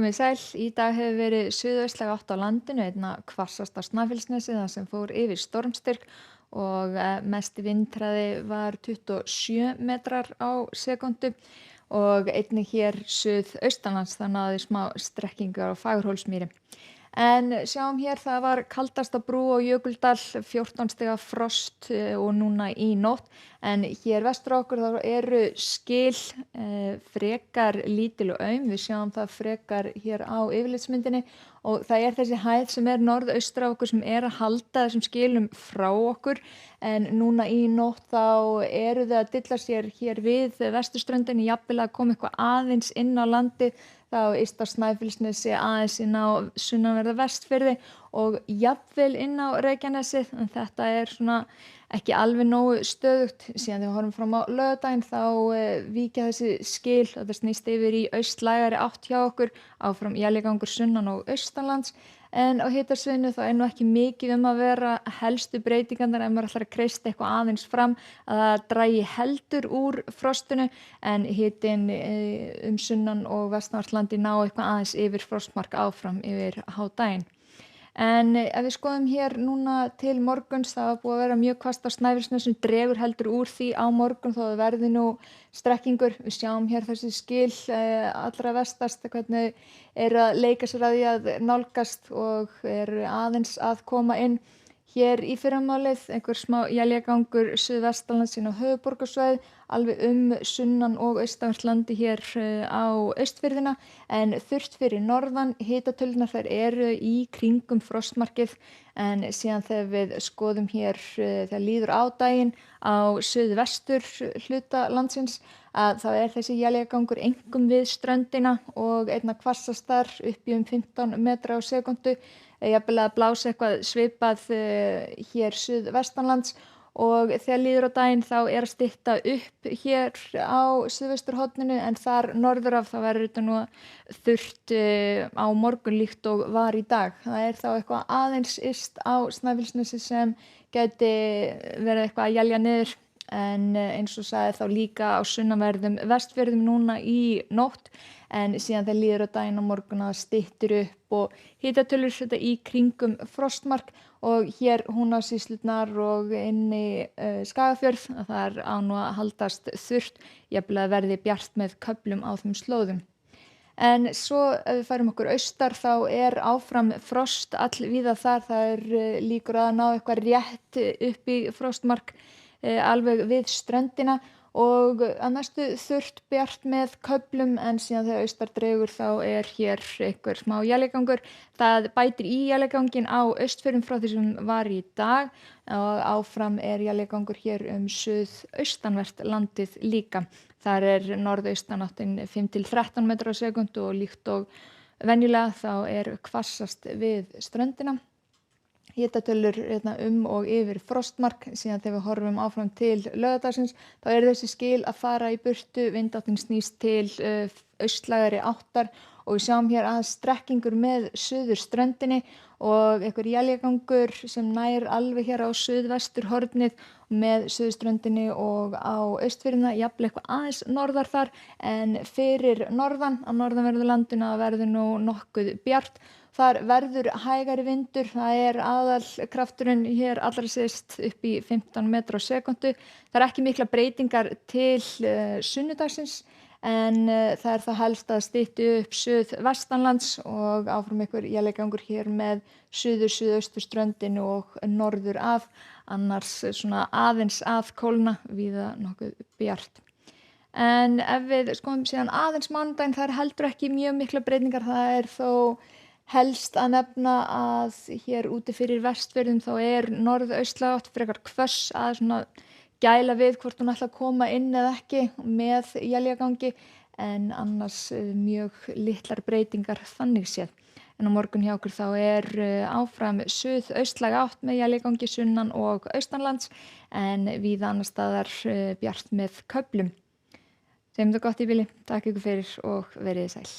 Komið sæl, í dag hefur verið suðaustlæg átt á landinu, einna hvassast á Snæfellsnesi þar sem fór yfir stormstyrk og mesti vindhraði var 27 metrar á sekúndu og einnig hér suðaustanlands það náði smá strekkingar á Fagurhólsmýri. En sjáum hér, það var kaldast á Brú og Jökuldal, 14 stiga frost og núna í nótt. En hér vestur á okkur þá eru skil frekar lítil og aum. Við sjáum það frekar hér á yfirlitsmyndinni og það er þessi hæð sem er norðaustur af okkur sem er að halda þessum skilum frá okkur. En núna í nótt þá eru þau að dilla sér hér við vesturströndinni, jafnvel að koma eitthvað aðeins inn á landið. Þá ysta Snæfellsnesi, aðeins inn á sunnanverða Vestfirði og jafnvel inn á Reykjanesið, en þetta er svona ekki alveg nógu stöðugt. Síðan þegar við horfum fram á laugardaginn þá víkja þessi skil og það snýst yfir í austlægari átt hjá okkur, áfram éljagangur sunnan og austanlands. En á hitasvæðinu þá er nú ekki mikið að vera, helstu breytingarnar ef maður ætlar að kreista eitthvað aðeins fram að það dragi heldur úr frostinu en hitinn sunnan og vestanvert landið ná eitthvað aðeins yfir frostmark áfram yfir hádaginn. En ef við skoðum hér núna til morguns, það var búið að vera mjög hvasst á Snæfellsnesi, dregur heldur úr því á morgun þó það verði nú strekkingur. Við sjáum hér þessi skil allra vestast, hvernig eru að leika sér að því að nálgast og eru aðeins að koma inn. Hér í fyrramálið einhver smá éljagangur suðvestanlands inn á höfuðborgarsvæðið, alveg sunnan og austanvert landi hér á Austfirðina, en þurrt fyrir norðan, hitatölurnar þær eru í kringum frostmarkið, en síðan þegar við skoðum hér þegar líður á daginn á suðvestur hluta landsins, að þá er þessi éljagangur einkum við ströndina og einna hvassastar upp í 15 metra á sekúndu. Jafnvel að blása eitthvað svipað hér suðvestanlands og þegar líður á daginn þá er að stytta upp hér á suðvesturhorninu en þar norður af þá verður þetta nú þurrt á morgun líkt og var í dag. Það er þá eitthvað aðeins yst á Snæfellsnesi sem gæti verið eitthvað að élja niður. En eins og sagði þá líka á sunnanverðum Vestfjörðum núna í nótt en síðan þegar líður á daginn á morgun að styttir upp og hitatölur þetta í kringum frostmark og hér Húnavatnssýslurnar og inn í Skagafjörð að það á nú að haldast þurrt, jafnvel að verði bjart með köflum á þeim slóðum. En svo ef við færum okkur austar þá er áfram frost allvíða þar, það er líkur að ná eitthvað rétt upp í frostmark alveg við ströndina og að mestu þurrt bjart með köflum en síðan þegar austar dregur þá er hér einhver smá éljagangur. Það bætir í éljaganginn á Austfjörðum frá því sem var í dag og áfram er éljagangur hér suðaustanvert landið líka. Þar er norðaustanáttin 5 til 13 metrar á sekúndu og líkt og venjulega þá er hvassast við ströndina. Hitatölur og yfir frostmark, síðan þegar við horfum áfram til laugardagsins þá er þessi skil að fara í burtu, vindáttin snýst til austlægari áttar og við sjáum hér að strekkingur með suðurströndinni og einhver éljagangur sem nær alveg hér á suðvesturhornið með suðurströndinni og á Austfirðina, jafnvel eitthvað aðeins norðar þar en fyrir norðan á norðanverðu landinu verður nú nokkuð bjart. Þar verður hægari vindur, það er aðalkrafturinn hér allra syðst upp í 15 metra á sekúndu. Það er ekki mikla breytingar til sunnudagsins en það er það helst að stytti upp suðvestanlands og áfram einhver éljagangur hér með suðausturströndinu og norður af, annars svona aðeins að kólna, víða nokkuð bjart. En ef við skoðum síðan aðeins mánudaginn, það er heldur ekki mjög mikla breytingar, það er þó helst að nefna að hér úti fyrir Vestfjörðum þá er norðaustlæg átt frekar hvöss að svona gæla við hvort hún ætla að koma inn eða ekki með éljagangi en annars mjög litlar breytingar þannig séð. En á morgun hjá okkur þá er áfram suðaustlæg átt með éljagangi sunnan og austanlands en víða annars staðar bjart með köflum. Segjum þetta gott í bili, takk ykkur fyrir og verið sæl.